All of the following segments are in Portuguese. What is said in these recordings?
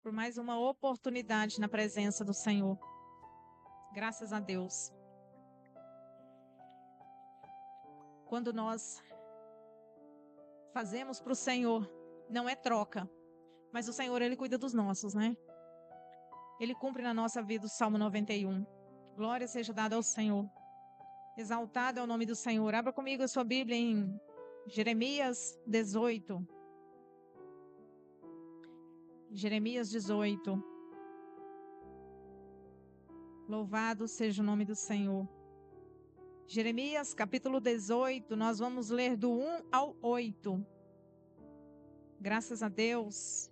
por mais uma oportunidade na presença do Senhor. Graças a Deus. Quando nós fazemos para o Senhor, não é troca, mas o Senhor, Ele cuida dos nossos, né? Ele cumpre na nossa vida o Salmo 91. Glória seja dada ao Senhor. Exaltado é o nome do Senhor. Abra comigo a sua Bíblia em Jeremias 18. Jeremias 18. Louvado seja o nome do Senhor. Jeremias capítulo 18, nós vamos ler do 1 ao 8. Graças a Deus.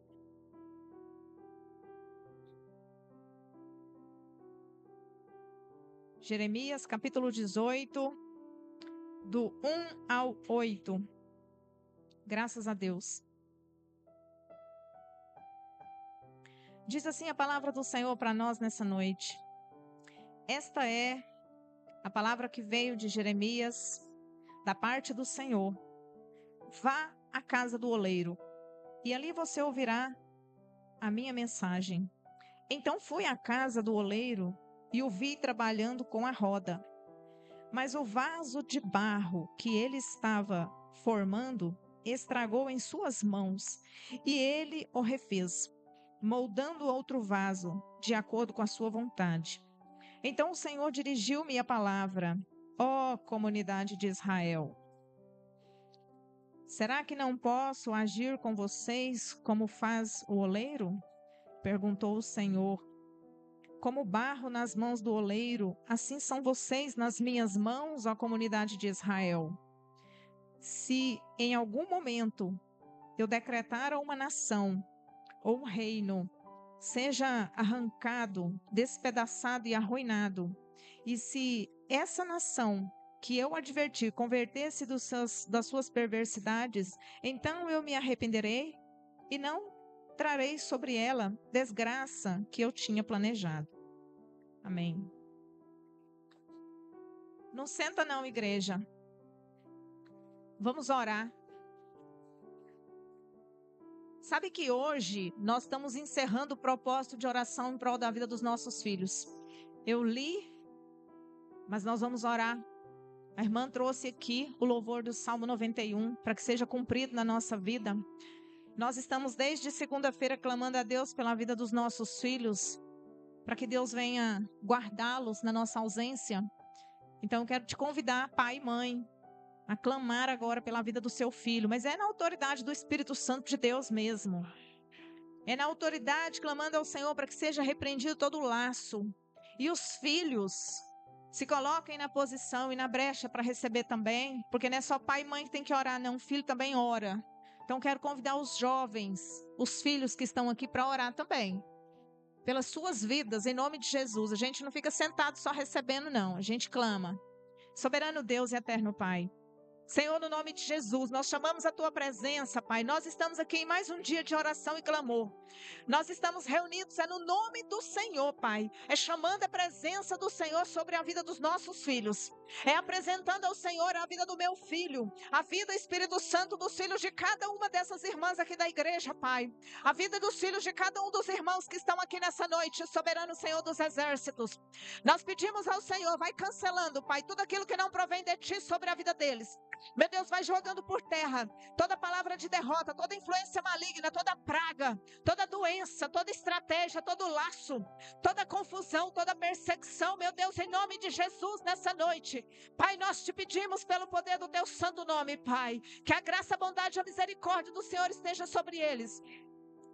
Jeremias capítulo 18, do 1 ao 8. Graças a Deus. Diz assim a palavra do Senhor para nós nessa noite. Esta é a palavra que veio de Jeremias, da parte do Senhor. Vá à casa do oleiro, e ali você ouvirá a minha mensagem. Então fui à casa do oleiro e o vi trabalhando com a roda. Mas o vaso de barro que ele estava formando estragou em suas mãos, e ele o refez, moldando outro vaso, de acordo com a sua vontade. Então o Senhor dirigiu-me a palavra: ó comunidade de Israel, será que não posso agir com vocês como faz o oleiro? Perguntou o Senhor. Como barro nas mãos do oleiro, assim são vocês nas minhas mãos, ó comunidade de Israel. Se em algum momento eu decretar a uma nação ou um reino, seja arrancado, despedaçado e arruinado, e se essa nação que eu adverti converter-se das suas perversidades, então eu me arrependerei e não trarei sobre ela desgraça que eu tinha planejado. Amém. Não senta não, igreja. Vamos orar. Sabe que hoje nós estamos encerrando o propósito de oração em prol da vida dos nossos filhos. Eu li, mas nós vamos orar. A irmã trouxe aqui o louvor do Salmo 91 para que seja cumprido na nossa vida. Nós estamos desde segunda-feira clamando a Deus pela vida dos nossos filhos, para que Deus venha guardá-los na nossa ausência. Então eu quero te convidar, pai e mãe, a clamar agora pela vida do seu filho, mas é na autoridade do Espírito Santo de Deus mesmo. É na autoridade clamando ao Senhor para que seja repreendido todo o laço. E os filhos se coloquem na posição e na brecha para receber também, porque não é só pai e mãe que tem que orar, não, o filho também ora. Então quero convidar os jovens, os filhos que estão aqui para orar também. Pelas suas vidas, em nome de Jesus. A gente não fica sentado só recebendo, não. A gente clama. Soberano Deus e eterno Pai. Senhor, no nome de Jesus, nós chamamos a Tua presença, Pai. Nós estamos aqui em mais um dia de oração e clamor. Nós estamos reunidos, no nome do Senhor, Pai. É chamando a presença do Senhor sobre a vida dos nossos filhos. É apresentando ao Senhor a vida do meu filho, a vida, Espírito Santo, dos filhos de cada uma dessas irmãs aqui da igreja, Pai. A vida dos filhos de cada um dos irmãos que estão aqui nessa noite, soberano Senhor dos exércitos. Nós pedimos ao Senhor, vai cancelando, Pai, tudo aquilo que não provém de Ti sobre a vida deles. Meu Deus, vai jogando por terra toda palavra de derrota, toda influência maligna, toda praga, toda doença, toda estratégia, todo laço, toda confusão, toda perseguição, meu Deus, em nome de Jesus nessa noite. Pai, nós te pedimos pelo poder do teu santo nome, Pai, que a graça, a bondade e a misericórdia do Senhor esteja sobre eles.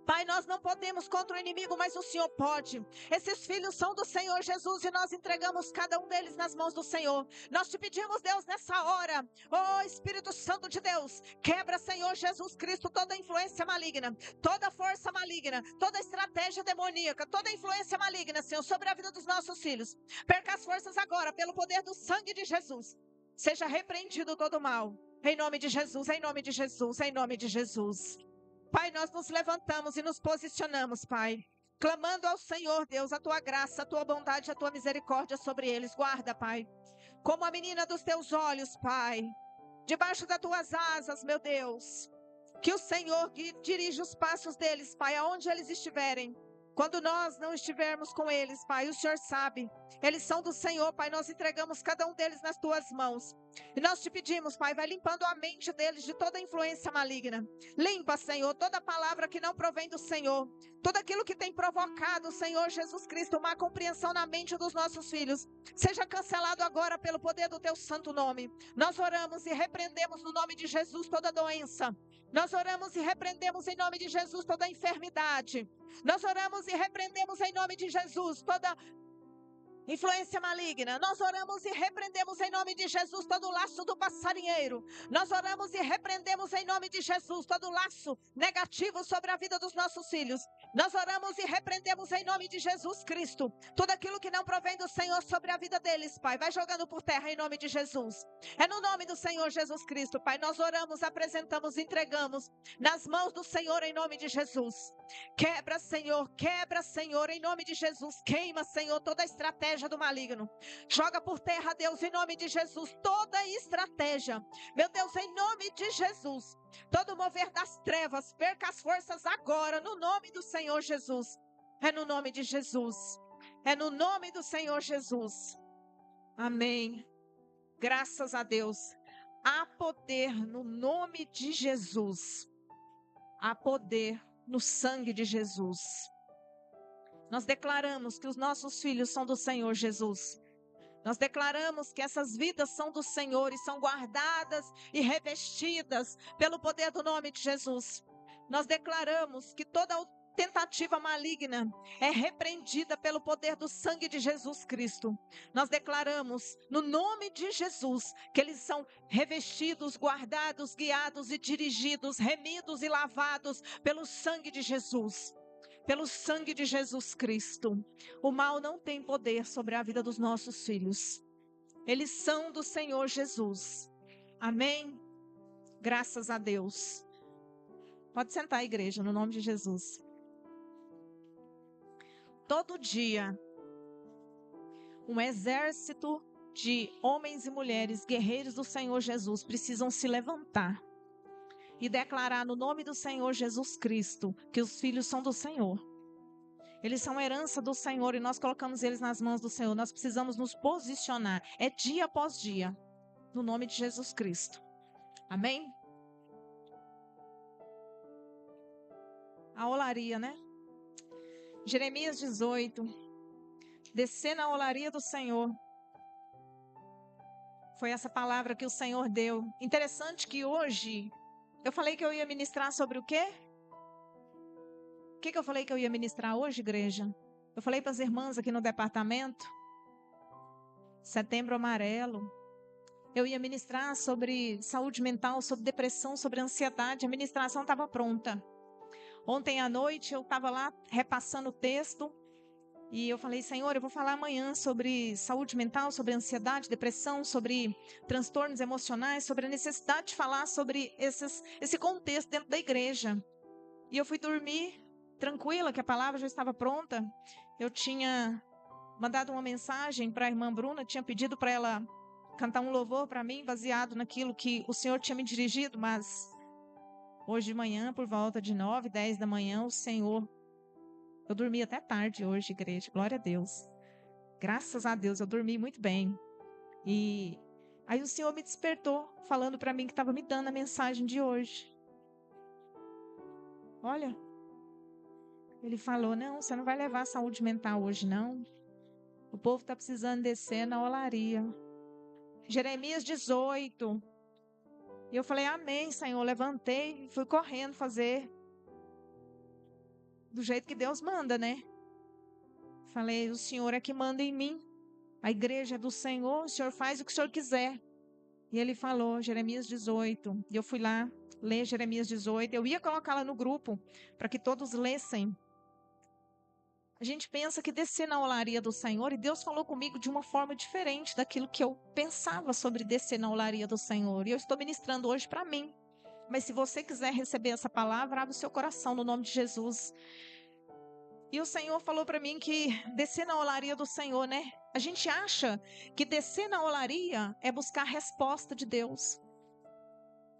Pai, nós não podemos contra o inimigo, mas o Senhor pode. Esses filhos são do Senhor Jesus e nós entregamos cada um deles nas mãos do Senhor. Nós te pedimos, Deus, nessa hora, ó Espírito Santo de Deus, quebra, Senhor Jesus Cristo, toda influência maligna, toda força maligna, toda estratégia demoníaca, toda influência maligna, Senhor, sobre a vida dos nossos filhos. Perca as forças agora, pelo poder do sangue de Jesus. Seja repreendido todo o mal. Em nome de Jesus, em nome de Jesus, em nome de Jesus. Pai, nós nos levantamos e nos posicionamos, Pai, clamando ao Senhor, Deus, a Tua graça, a Tua bondade, a Tua misericórdia sobre eles. Guarda, Pai, como a menina dos Teus olhos, Pai, debaixo das Tuas asas, meu Deus. Que o Senhor dirija os passos deles, Pai, aonde eles estiverem. Quando nós não estivermos com eles, Pai, o Senhor sabe. Eles são do Senhor, Pai. Nós entregamos cada um deles nas tuas mãos. E nós te pedimos, Pai, vai limpando a mente deles de toda influência maligna. Limpa, Senhor, toda palavra que não provém do Senhor. Tudo aquilo que tem provocado, Senhor Jesus Cristo, uma compreensão na mente dos nossos filhos. Seja cancelado agora pelo poder do teu santo nome. Nós oramos e repreendemos no nome de Jesus toda doença. Nós oramos e repreendemos em nome de Jesus toda enfermidade. Nós oramos e repreendemos em nome de Jesus toda influência maligna. Nós oramos e repreendemos em nome de Jesus todo o laço do passarinheiro. Nós oramos e repreendemos em nome de Jesus todo o laço negativo sobre a vida dos nossos filhos. Nós oramos e repreendemos em nome de Jesus Cristo tudo aquilo que não provém do Senhor sobre a vida deles, Pai. Vai jogando por terra em nome de Jesus. É no nome do Senhor Jesus Cristo, Pai. Nós oramos, apresentamos, entregamos nas mãos do Senhor em nome de Jesus. Quebra, Senhor, em nome de Jesus. Queima, Senhor, toda a estratégia do maligno. Joga por terra, Deus, em nome de Jesus, toda a estratégia. Meu Deus, em nome de Jesus. Todo mover das trevas, perca as forças agora, no nome do Senhor Jesus. É no nome de Jesus. É no nome do Senhor Jesus. Amém. Graças a Deus. Há poder no nome de Jesus. Há poder no sangue de Jesus. Nós declaramos que os nossos filhos são do Senhor Jesus. Nós declaramos que essas vidas são do Senhor e são guardadas e revestidas pelo poder do nome de Jesus. Nós declaramos que toda tentativa maligna é repreendida pelo poder do sangue de Jesus Cristo. Nós declaramos no nome de Jesus que eles são revestidos, guardados, guiados e dirigidos, remidos e lavados pelo sangue de Jesus. Pelo sangue de Jesus Cristo. O mal não tem poder sobre a vida dos nossos filhos. Eles são do Senhor Jesus. Amém? Graças a Deus. Pode sentar, igreja, no nome de Jesus. Todo dia, um exército de homens e mulheres, guerreiros do Senhor Jesus, precisam se levantar e declarar no nome do Senhor Jesus Cristo que os filhos são do Senhor. Eles são herança do Senhor e nós colocamos eles nas mãos do Senhor. Nós precisamos nos posicionar. É dia após dia, no nome de Jesus Cristo. Amém? A olaria, né? Jeremias 18. Descer na olaria do Senhor. Foi essa palavra que o Senhor deu. Interessante que hoje, eu falei que eu ia ministrar sobre o quê? O que eu falei que eu ia ministrar hoje, igreja? Eu falei para as irmãs aqui no departamento. Setembro Amarelo. Eu ia ministrar sobre saúde mental, sobre depressão, sobre ansiedade. A ministração estava pronta. Ontem à noite eu estava lá repassando o texto. E eu falei, Senhor, eu vou falar amanhã sobre saúde mental, sobre ansiedade, depressão, sobre transtornos emocionais, sobre a necessidade de falar sobre esse contexto dentro da igreja. E eu fui dormir tranquila, que a palavra já estava pronta. Eu tinha mandado uma mensagem para a irmã Bruna, tinha pedido para ela cantar um louvor para mim, baseado naquilo que o Senhor tinha me dirigido, mas hoje de manhã, por volta de 9, 10 da manhã, o Senhor... Eu dormi até tarde hoje, igreja, glória a Deus. Graças a Deus, eu dormi muito bem. E aí o Senhor me despertou, falando para mim que estava me dando a mensagem de hoje. Olha, Ele falou, não, você não vai levar saúde mental hoje, não. O povo está precisando descer na olaria. Jeremias 18. E eu falei, amém, Senhor. Levantei e fui correndo fazer do jeito que Deus manda, né? Falei, o Senhor é que manda em mim. A igreja é do Senhor, o Senhor faz o que o Senhor quiser. E Ele falou, Jeremias 18. E eu fui lá ler Jeremias 18. Eu ia colocá-la no grupo para que todos lessem. A gente pensa que descer na olaria do Senhor, e Deus falou comigo de uma forma diferente daquilo que eu pensava sobre descer na olaria do Senhor. E eu estou ministrando hoje para mim. Mas se você quiser receber essa palavra, abre o seu coração no nome de Jesus. E o Senhor falou para mim que descer na olaria do Senhor, né? A gente acha que descer na olaria é buscar a resposta de Deus.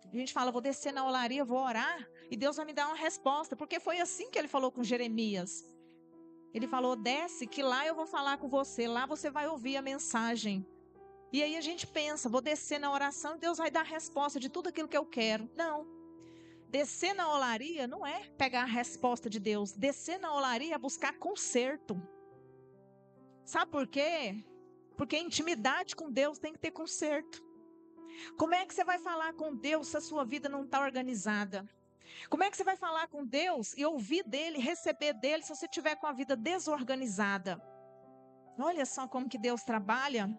A gente fala, vou descer na olaria, vou orar, e Deus vai me dar uma resposta. Porque foi assim que Ele falou com Jeremias. Ele falou, desce que lá eu vou falar com você, lá você vai ouvir a mensagem. E aí a gente pensa, vou descer na oração e Deus vai dar a resposta de tudo aquilo que eu quero. Não. Descer na olaria não é pegar a resposta de Deus. Descer na olaria é buscar conserto. Sabe por quê? Porque intimidade com Deus tem que ter conserto. Como é que você vai falar com Deus se a sua vida não está organizada? Como é que você vai falar com Deus e ouvir dele, receber dele, se você estiver com a vida desorganizada? Olha só como que Deus trabalha.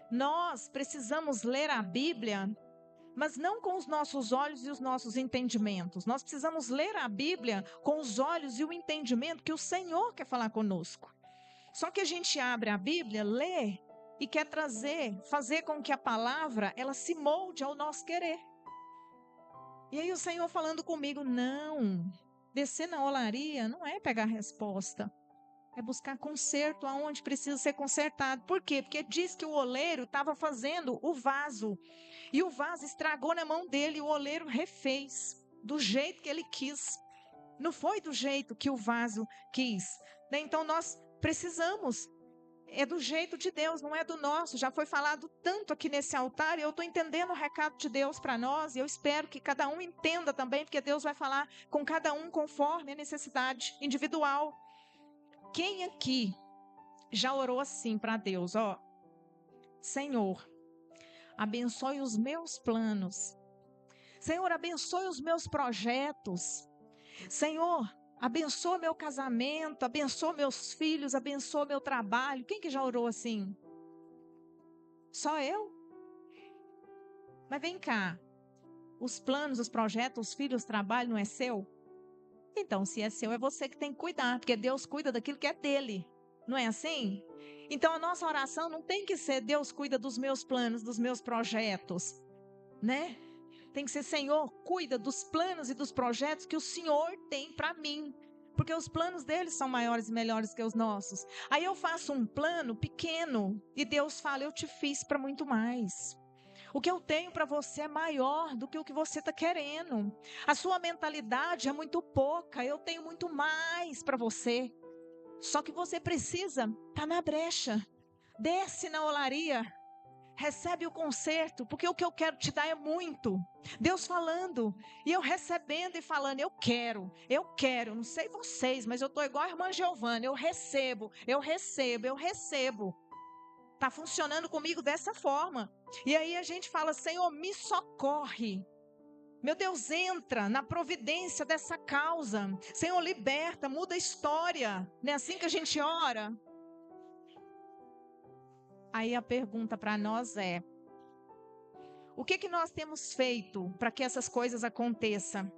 Nós precisamos ler a Bíblia, mas não com os nossos olhos e os nossos entendimentos. Nós precisamos ler a Bíblia com os olhos e o entendimento que o Senhor quer falar conosco. Só que a gente abre a Bíblia, lê e quer fazer com que a palavra, ela se molde ao nosso querer. E aí o Senhor falando comigo, não, descer na olaria não é pegar resposta. É buscar conserto aonde precisa ser consertado. Por quê? Porque diz que o oleiro estava fazendo o vaso. E o vaso estragou na mão dele, e o oleiro refez do jeito que ele quis. Não foi do jeito que o vaso quis. Então nós precisamos. É do jeito de Deus, não é do nosso. Já foi falado tanto aqui nesse altar, e eu estou entendendo o recado de Deus para nós, e eu espero que cada um entenda também, porque Deus vai falar com cada um conforme a necessidade individual. Quem aqui já orou assim para Deus, ó? Senhor, abençoe os meus planos. Senhor, abençoe os meus projetos. Senhor, abençoa meu casamento, abençoa meus filhos, abençoa meu trabalho. Quem que já orou assim? Só eu? Mas vem cá, os planos, os projetos, os filhos, o trabalho não é seu? Então, se é seu, é você que tem que cuidar, porque Deus cuida daquilo que é dele. Não é assim? Então, a nossa oração não tem que ser Deus cuida dos meus planos, dos meus projetos, né? Tem que ser Senhor, cuida dos planos e dos projetos que o Senhor tem para mim. Porque os planos deles são maiores e melhores que os nossos. Aí eu faço um plano pequeno e Deus fala, eu te fiz para muito mais. O que eu tenho para você é maior do que o que você está querendo. A sua mentalidade é muito pouca, eu tenho muito mais para você. Só que você precisa estar na brecha. Desce na olaria, recebe o conserto, porque o que eu quero te dar é muito. Deus falando, e eu recebendo e falando, eu quero, não sei vocês, mas eu estou igual a irmã Giovana, eu recebo. Está funcionando comigo dessa forma. E aí a gente fala, Senhor, me socorre. Meu Deus, entra na providência dessa causa. Senhor, liberta, muda a história. Não é assim que a gente ora? Aí a pergunta para nós é, o que nós temos feito para que essas coisas aconteçam?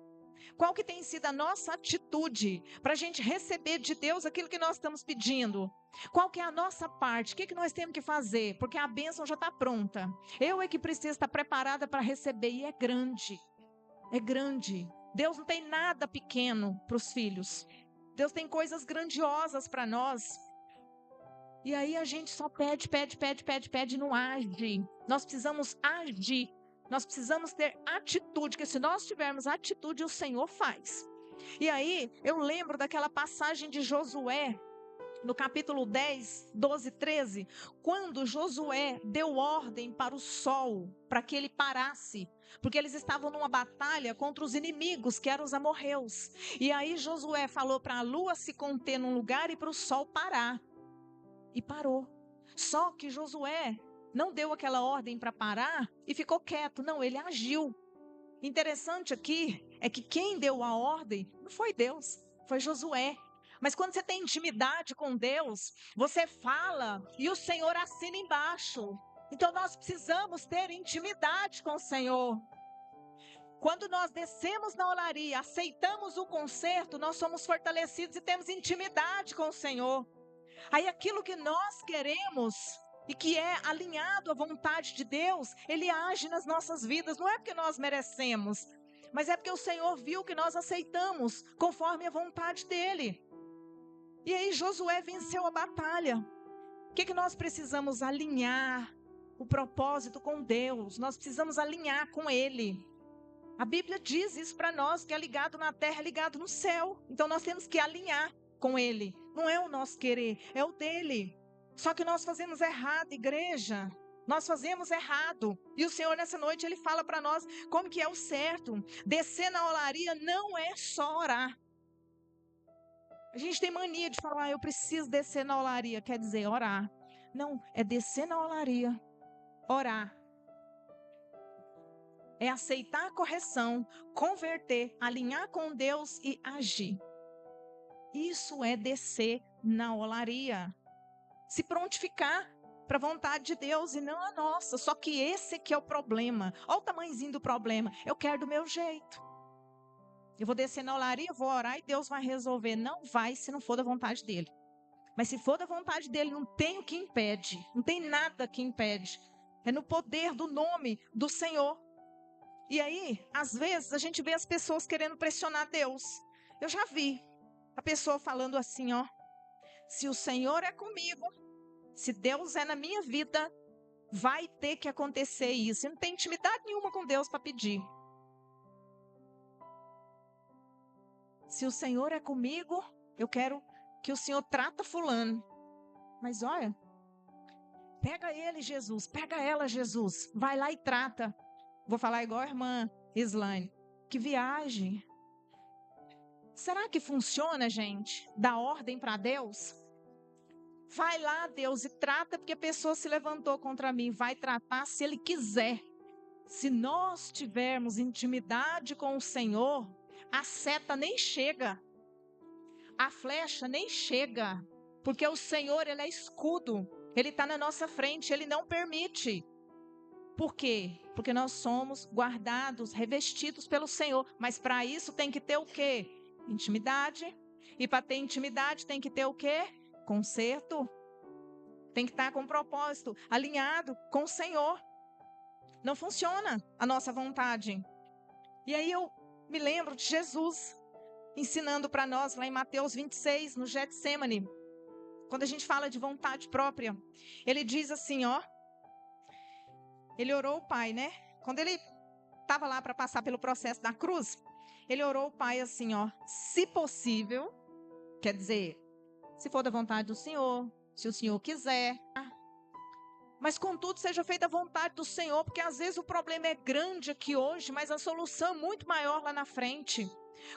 Qual que tem sido a nossa atitude para a gente receber de Deus aquilo que nós estamos pedindo? Qual que é a nossa parte? O que nós temos que fazer? Porque a bênção já está pronta. Eu é que preciso estar preparada para receber. E é grande. É grande. Deus não tem nada pequeno para os filhos. Deus tem coisas grandiosas para nós. E aí a gente só pede e não age. Nós precisamos agir. Nós precisamos ter atitude, porque se nós tivermos atitude, o Senhor faz. E aí, eu lembro daquela passagem de Josué, no capítulo 10, 12, 13, quando Josué deu ordem para o sol, para que ele parasse, porque eles estavam numa batalha contra os inimigos, que eram os amorreus. E aí Josué falou para a lua se conter num lugar e para o sol parar. E parou. Só que Josué não deu aquela ordem para parar e ficou quieto. Não, ele agiu. Interessante aqui é que quem deu a ordem não foi Deus, foi Josué. Mas quando você tem intimidade com Deus, você fala e o Senhor assina embaixo. Então nós precisamos ter intimidade com o Senhor. Quando nós descemos na olaria, aceitamos o conserto, nós somos fortalecidos e temos intimidade com o Senhor. Aí aquilo que nós queremos e que é alinhado à vontade de Deus, Ele age nas nossas vidas. Não é porque nós merecemos, mas é porque o Senhor viu que nós aceitamos conforme a vontade dEle. E aí Josué venceu a batalha. O que nós precisamos? Alinhar o propósito com Deus. Nós precisamos alinhar com Ele. A Bíblia diz isso para nós, que é ligado na terra, é ligado no céu. Então nós temos que alinhar com Ele. Não é o nosso querer, é o dele. Só que nós fazemos errado, igreja. Nós fazemos errado. E o Senhor, nessa noite, Ele fala para nós como que é o certo. Descer na olaria não é só orar. A gente tem mania de falar, eu preciso descer na olaria. Quer dizer, orar. Não, é descer na olaria, orar. É aceitar a correção, converter, alinhar com Deus e agir. Isso é descer na olaria. Se prontificar para a vontade de Deus e não a nossa. Só que esse aqui é o problema. Olha o tamanhozinho do problema. Eu quero do meu jeito. Eu vou descer na olaria, vou orar e Deus vai resolver. Não vai se não for da vontade dele. Mas se for da vontade dele, não tem o que impede. Não tem nada que impede. É no poder do nome do Senhor. E aí, às vezes, a gente vê as pessoas querendo pressionar Deus. Eu já vi a pessoa falando assim, ó. Se o Senhor é comigo, se Deus é na minha vida, vai ter que acontecer isso. E não tem intimidade nenhuma com Deus para pedir. Se o Senhor é comigo, eu quero que o Senhor trata fulano. Mas olha, pega ele, Jesus, pega ela, Jesus. Vai lá e trata. Vou falar igual a irmã Islane. Que viagem. Será que funciona, gente? Dar ordem para Deus? Vai lá, Deus, e trata, porque a pessoa se levantou contra mim. Vai tratar se Ele quiser. Se nós tivermos intimidade com o Senhor, a seta nem chega. A flecha nem chega. Porque o Senhor, Ele é escudo. Ele está na nossa frente, Ele não permite. Por quê? Porque nós somos guardados, revestidos pelo Senhor. Mas para isso tem que ter o quê? Intimidade. E para ter intimidade tem que ter o quê? Conserto. Tem que estar com propósito, alinhado com o Senhor. Não funciona a nossa vontade. E aí eu me lembro de Jesus ensinando para nós lá em Mateus 26, no Getsemane. Quando a gente fala de vontade própria, ele diz assim, ó. Ele orou o Pai, né? Quando ele estava lá para passar pelo processo da cruz, ele orou o Pai assim, ó. Se possível, quer dizer, se for da vontade do Senhor, se o Senhor quiser. Mas contudo seja feita a vontade do Senhor, porque às vezes o problema é grande aqui hoje, mas a solução é muito maior lá na frente.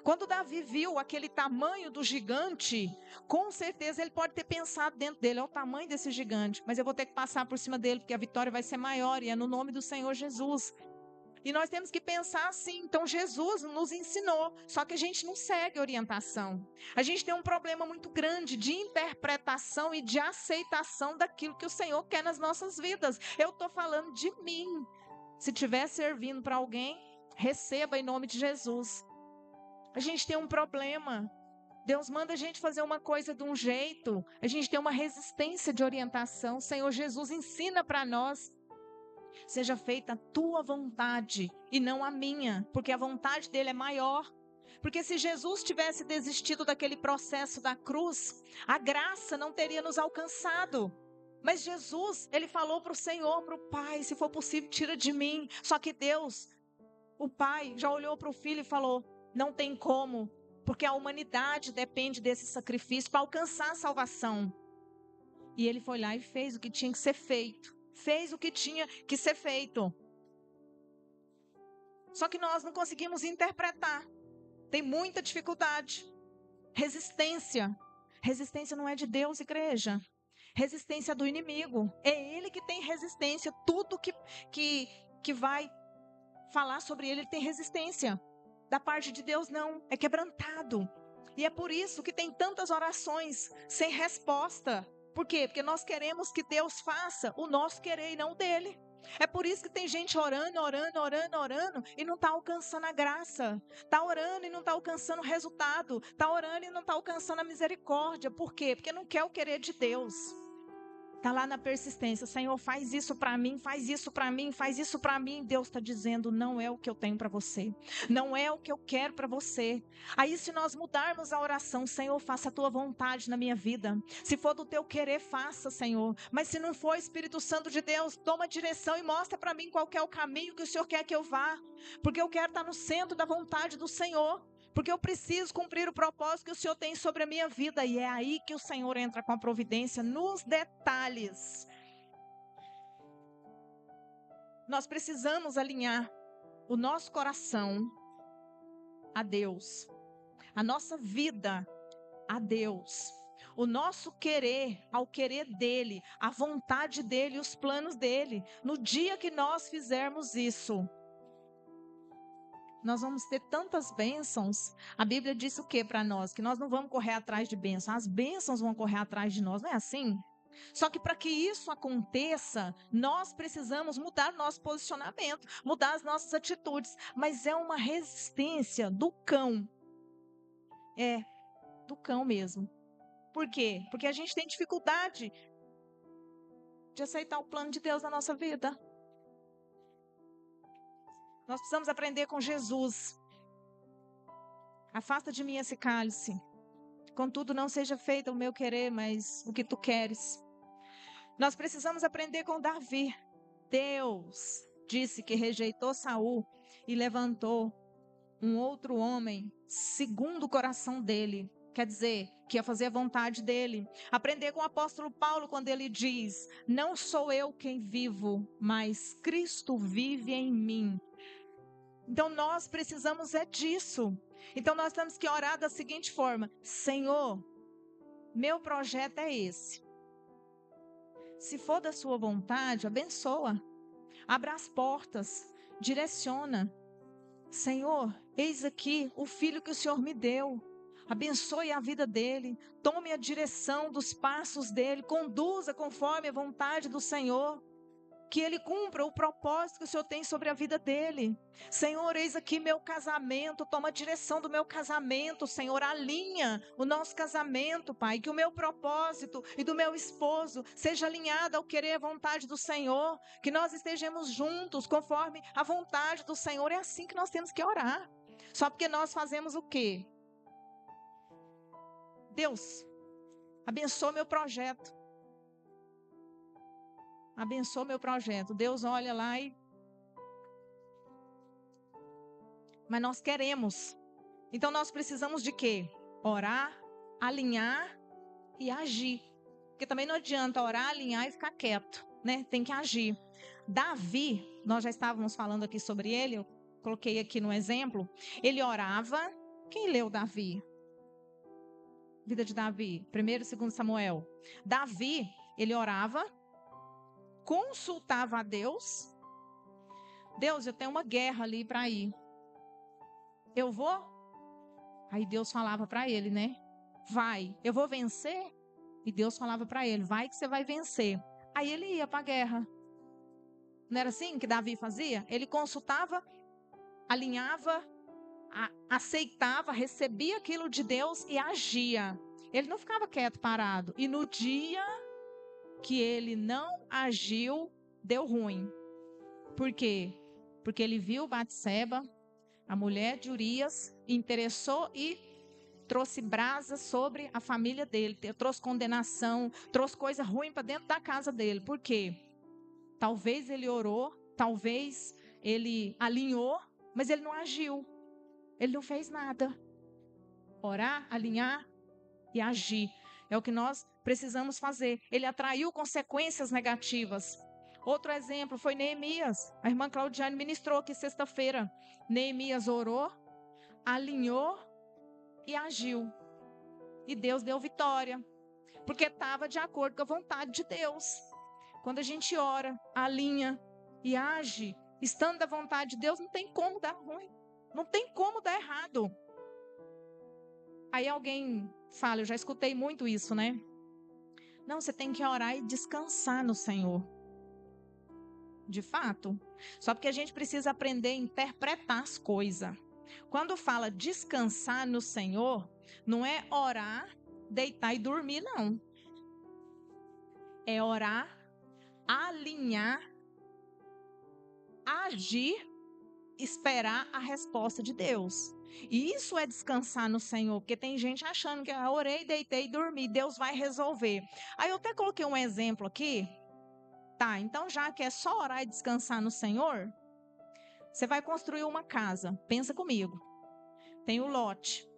Quando Davi viu aquele tamanho do gigante, com certeza ele pode ter pensado dentro dele, é o tamanho desse gigante, mas eu vou ter que passar por cima dele, porque a vitória vai ser maior, e é no nome do Senhor Jesus. E nós temos que pensar assim, então Jesus nos ensinou, só que a gente não segue orientação. A gente tem um problema muito grande de interpretação e de aceitação daquilo que o Senhor quer nas nossas vidas. Eu estou falando de mim. Se estiver servindo para alguém, receba em nome de Jesus. A gente tem um problema. Deus manda a gente fazer uma coisa de um jeito. A gente tem uma resistência de orientação. O Senhor Jesus ensina para nós. Seja feita a tua vontade e não a minha, porque a vontade dele é maior. Porque se Jesus tivesse desistido daquele processo da cruz, a graça não teria nos alcançado. Mas Jesus, ele falou para o Senhor, para o Pai, se for possível, tira de mim. Só que Deus, o Pai, já olhou para o Filho e falou, não tem como, porque a humanidade depende desse sacrifício para alcançar a salvação. E ele foi lá e fez o que tinha que ser feito. Fez o que tinha que ser feito. Só que nós não conseguimos interpretar. Tem muita dificuldade. Resistência. Resistência não é de Deus, igreja. Resistência do inimigo. É ele que tem resistência. Tudo que vai falar sobre ele tem resistência. Da parte de Deus, não. É quebrantado. E é por isso que tem tantas orações sem resposta. Por quê? Porque nós queremos que Deus faça o nosso querer e não o dele. É por isso que tem gente orando e não está alcançando a graça. Está orando e não está alcançando o resultado. Está orando e não está alcançando a misericórdia. Por quê? Porque não quer o querer de Deus. Está lá na persistência. Senhor, faz isso para mim, faz isso para mim, faz isso para mim. Deus está dizendo, não é o que eu tenho para você. Não é o que eu quero para você. Aí se nós mudarmos a oração, Senhor, faça a tua vontade na minha vida. Se for do teu querer, faça, Senhor. Mas se não for, Espírito Santo de Deus, toma direção e mostra para mim qual que é o caminho que o Senhor quer que eu vá. Porque eu quero estar no centro da vontade do Senhor. Porque eu preciso cumprir o propósito que o Senhor tem sobre a minha vida. E é aí que o Senhor entra com a providência nos detalhes. Nós precisamos alinhar o nosso coração a Deus, a nossa vida a Deus, o nosso querer ao querer dele, a vontade dele, os planos dele. No dia que nós fizermos isso, nós vamos ter tantas bênçãos. A Bíblia diz o que para nós? Que nós não vamos correr atrás de bênçãos, as bênçãos vão correr atrás de nós, não é assim? Só que para que isso aconteça, nós precisamos mudar nosso posicionamento, mudar as nossas atitudes. Mas é uma resistência do cão. É, do cão mesmo. Por quê? Porque a gente tem dificuldade de aceitar o plano de Deus na nossa vida. Nós precisamos aprender com Jesus. Afasta de mim esse cálice. Contudo, não seja feito o meu querer, mas o que tu queres. Nós precisamos aprender com Davi. Deus disse que rejeitou Saul e levantou um outro homem segundo o coração dele. Quer dizer, que ia fazer a vontade dele. Aprender com o apóstolo Paulo quando ele diz: não sou eu quem vivo, mas Cristo vive em mim. Então nós precisamos disso. Então nós temos que orar da seguinte forma: Senhor, meu projeto é esse. Se for da sua vontade, abençoa. Abra as portas, direciona. Senhor, eis aqui o filho que o Senhor me deu. Abençoe a vida dele. Tome a direção dos passos dele. Conduza conforme a vontade do Senhor. Que ele cumpra o propósito que o Senhor tem sobre a vida dele. Senhor, eis aqui meu casamento, toma a direção do meu casamento, Senhor, alinha o nosso casamento, Pai, que o meu propósito e do meu esposo seja alinhado ao querer e à vontade do Senhor, que nós estejamos juntos conforme a vontade do Senhor. É assim que nós temos que orar. Só porque nós fazemos o quê? Deus, abençoa meu projeto. Abençoa meu projeto. Deus olha lá Mas nós queremos. Então nós precisamos de quê? Orar, alinhar e agir. Porque também não adianta orar, alinhar e ficar quieto, né? Tem que agir. Davi, nós já estávamos falando aqui sobre ele, eu coloquei aqui no exemplo. Ele orava. Quem leu Davi? Vida de Davi, 1º e 2º Samuel. Davi, ele orava, consultava a Deus. Deus, eu tenho uma guerra ali para ir. Eu vou? Aí Deus falava para ele, né? Vai, eu vou vencer? E Deus falava para ele, vai que você vai vencer. Aí ele ia para a guerra. Não era assim que Davi fazia? Ele consultava, alinhava, aceitava, recebia aquilo de Deus e agia. Ele não ficava quieto, parado. E no dia que ele não agiu, deu ruim. Por quê? Porque ele viu Batseba, a mulher de Urias, interessou e trouxe brasa sobre a família dele, trouxe condenação, trouxe coisa ruim para dentro da casa dele. Por quê? Talvez ele orou, talvez ele alinhou, mas ele não agiu. Ele não fez nada. Orar, alinhar e agir. É o que nós precisamos fazer. Ele atraiu consequências negativas. Outro exemplo foi Neemias. A irmã Claudiane ministrou aqui sexta-feira. Neemias orou, alinhou e agiu. E Deus deu vitória. Porque estava de acordo com a vontade de Deus. Quando a gente ora, alinha e age, estando da vontade de Deus, não tem como dar ruim. Não tem como dar errado. Aí alguém fala, eu já escutei muito isso, né? Não, você tem que orar e descansar no Senhor. De fato. Só porque a gente precisa aprender a interpretar as coisas. Quando fala descansar no Senhor, não é orar, deitar e dormir, não. É orar, alinhar, agir, esperar a resposta de Deus. E isso é descansar no Senhor, porque tem gente achando que eu orei, deitei e dormi, Deus vai resolver. Aí eu até coloquei um exemplo aqui. Tá, então já que é só orar e descansar no Senhor, você vai construir uma casa. Pensa comigo. tem o lote.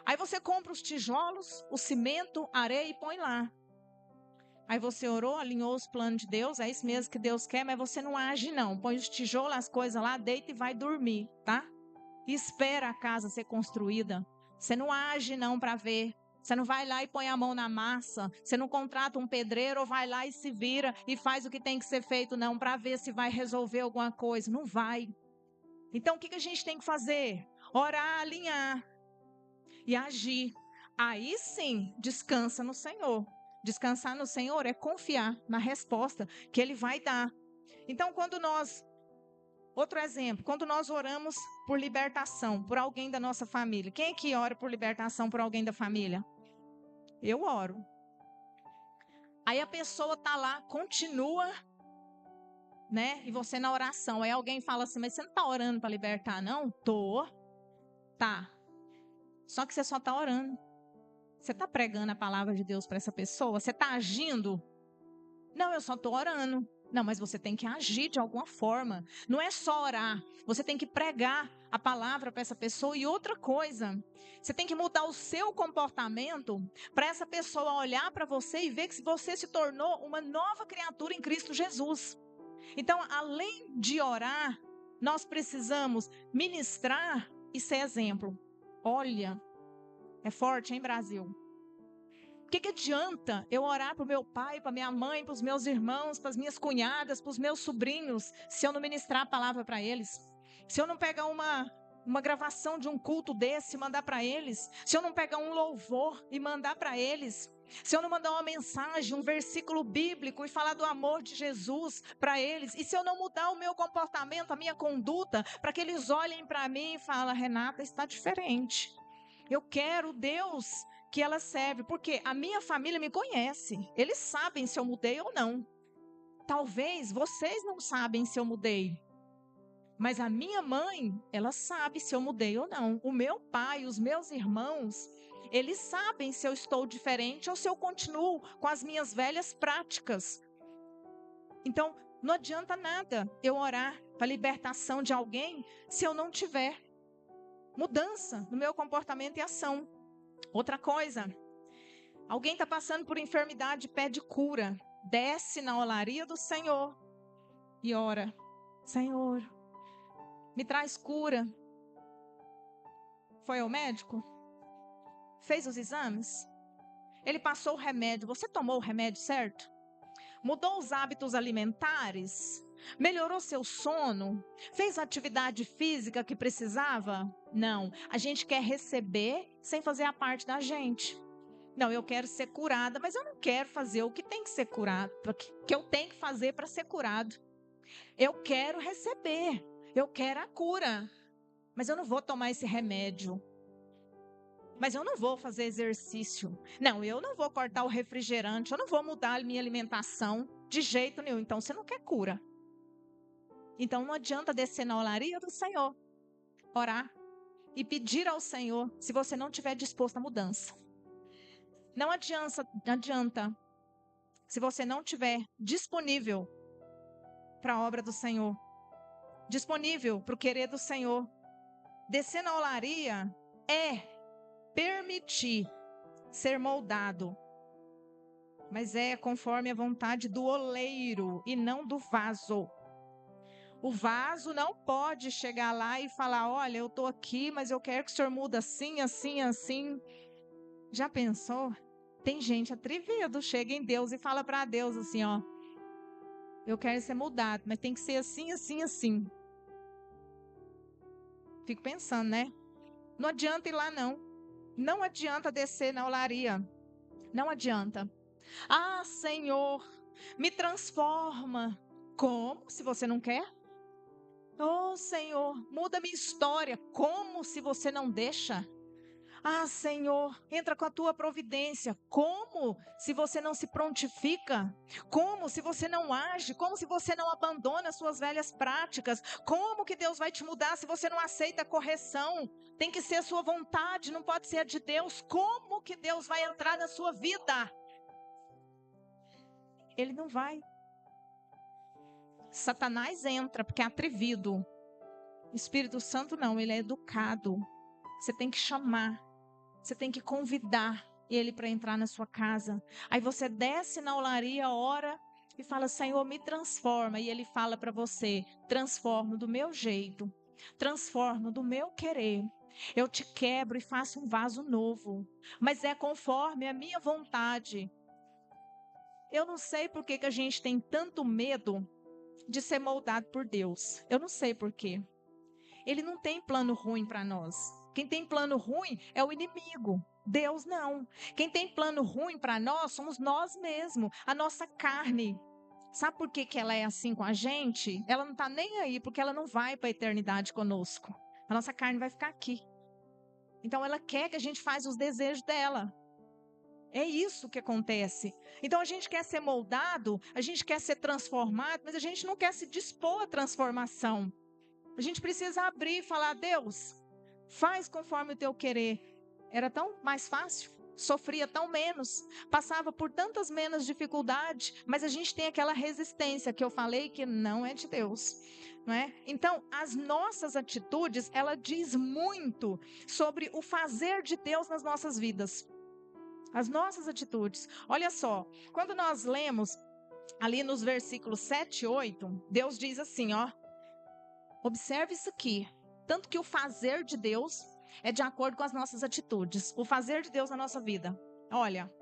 Aí você compra os tijolos, o cimento, a areia e põe lá. Aí você orou, alinhou os planos de Deus, é isso mesmo que Deus quer, mas você não age não. Põe os tijolos, as coisas lá, deita e vai dormir, tá? E espera a casa ser construída. Você não age não para ver. Você não vai lá e põe a mão na massa. Você não contrata um pedreiro ou vai lá e se vira e faz o que tem que ser feito não para ver se vai resolver alguma coisa. Não vai. Então o que a gente tem que fazer? Orar, alinhar e agir. Aí sim, descansa no Senhor. Descansar no Senhor é confiar na resposta que Ele vai dar. Então outro exemplo, quando nós oramos por libertação, por alguém da nossa família. Quem aqui ora por libertação por alguém da família? Eu oro. Aí a pessoa tá lá, continua, né? E você na oração. Aí alguém fala assim, mas você não tá orando para libertar, não? Tô. Tá. Só que você só tá orando. Você tá pregando a palavra de Deus para essa pessoa? Você tá agindo? Não, eu só tô orando. Não, mas você tem que agir de alguma forma. Não é só orar. Você tem que pregar a palavra para essa pessoa. E outra coisa, você tem que mudar o seu comportamento para essa pessoa olhar para você e ver que você se tornou uma nova criatura em Cristo Jesus. Então, além de orar, nós precisamos ministrar e ser exemplo. Olha, é forte, hein, Brasil? O que adianta eu orar para o meu pai, para minha mãe, para os meus irmãos, para as minhas cunhadas, para os meus sobrinhos, se eu não ministrar a palavra para eles? Se eu não pegar uma gravação de um culto desse e mandar para eles? Se eu não pegar um louvor e mandar para eles? Se eu não mandar uma mensagem, um versículo bíblico e falar do amor de Jesus para eles? E se eu não mudar o meu comportamento, a minha conduta, para que eles olhem para mim e falem, Renata, está diferente. Eu quero Deus que ela serve, porque a minha família me conhece. Eles sabem se eu mudei ou não. Talvez vocês não sabem se eu mudei. Mas a minha mãe, ela sabe se eu mudei ou não. O meu pai, os meus irmãos, eles sabem se eu estou diferente ou se eu continuo com as minhas velhas práticas. Então, não adianta nada eu orar para a libertação de alguém se eu não tiver mudança no meu comportamento e ação. Outra coisa, alguém está passando por enfermidade e pede cura. Desce na olaria do Senhor e ora. Senhor, me traz cura. Foi ao médico? Fez os exames? Ele passou o remédio. Você tomou o remédio certo? Mudou os hábitos alimentares? Melhorou seu sono? Fez a atividade física que precisava? Não. A gente quer receber sem fazer a parte da gente. Não, eu quero ser curada, mas eu não quero fazer o que tem que ser curado, que eu tenho que fazer para ser curado. Eu quero receber, eu quero a cura, mas eu não vou tomar esse remédio. Mas eu não vou fazer exercício. Não, eu não vou cortar o refrigerante, eu não vou mudar a minha alimentação de jeito nenhum. Então você não quer cura. Então não adianta descer na olaria do Senhor, orar e pedir ao Senhor se você não estiver disposto à mudança. Não adianta se você não estiver disponível para a obra do Senhor, disponível para o querer do Senhor. Descer na olaria é permitir ser moldado, mas é conforme a vontade do oleiro e não do vaso. O vaso não pode chegar lá e falar, olha, eu estou aqui, mas eu quero que o senhor mude assim, assim, assim. Já pensou? Tem gente atrevida, chega em Deus e fala para Deus assim, ó, eu quero ser mudado, mas tem que ser assim, assim, assim. Fico pensando, né? Não adianta ir lá, não. Não adianta descer na olaria. Não adianta. Ah, Senhor, me transforma. Como? Se você não quer? Oh, Senhor, muda minha história. Como? Se você não deixa? Ah, Senhor, entra com a tua providência. Como? Se você não se prontifica? Como? Se você não age? Como se você não abandona as suas velhas práticas? Como que Deus vai te mudar se você não aceita a correção? Tem que ser a sua vontade, não pode ser a de Deus. Como que Deus vai entrar na sua vida? Ele não vai. Satanás entra porque é atrevido. O Espírito Santo não, ele é educado. Você tem que chamar. Você tem que convidar ele para entrar na sua casa. Aí você desce na olaria, ora e fala: Senhor, me transforma. E ele fala para você: transformo do meu jeito, transformo do meu querer. Eu te quebro e faço um vaso novo, mas é conforme a minha vontade. Eu não sei por que a gente tem tanto medo de ser moldado por Deus. Eu não sei por quê. Ele não tem plano ruim para nós. Quem tem plano ruim é o inimigo. Deus não. Quem tem plano ruim para nós somos nós mesmos, a nossa carne. Sabe por que ela é assim com a gente? Ela não está nem aí, porque ela não vai para a eternidade conosco. A nossa carne vai ficar aqui. Então ela quer que a gente faça os desejos dela. É isso que acontece. Então a gente quer ser moldado, a gente quer ser transformado, mas a gente não quer se dispor à transformação. A gente precisa abrir e falar: Deus, faz conforme o teu querer. Era tão mais fácil, sofria tão menos, passava por tantas menos dificuldades, mas a gente tem aquela resistência que eu falei que não é de Deus. Não é? Então, as nossas atitudes, ela diz muito sobre o fazer de Deus nas nossas vidas. As nossas atitudes. Olha só, quando nós lemos ali nos versículos 7 e 8, Deus diz assim, ó: observe isso aqui. Tanto que o fazer de Deus é de acordo com as nossas atitudes. O fazer de Deus na nossa vida. Olha,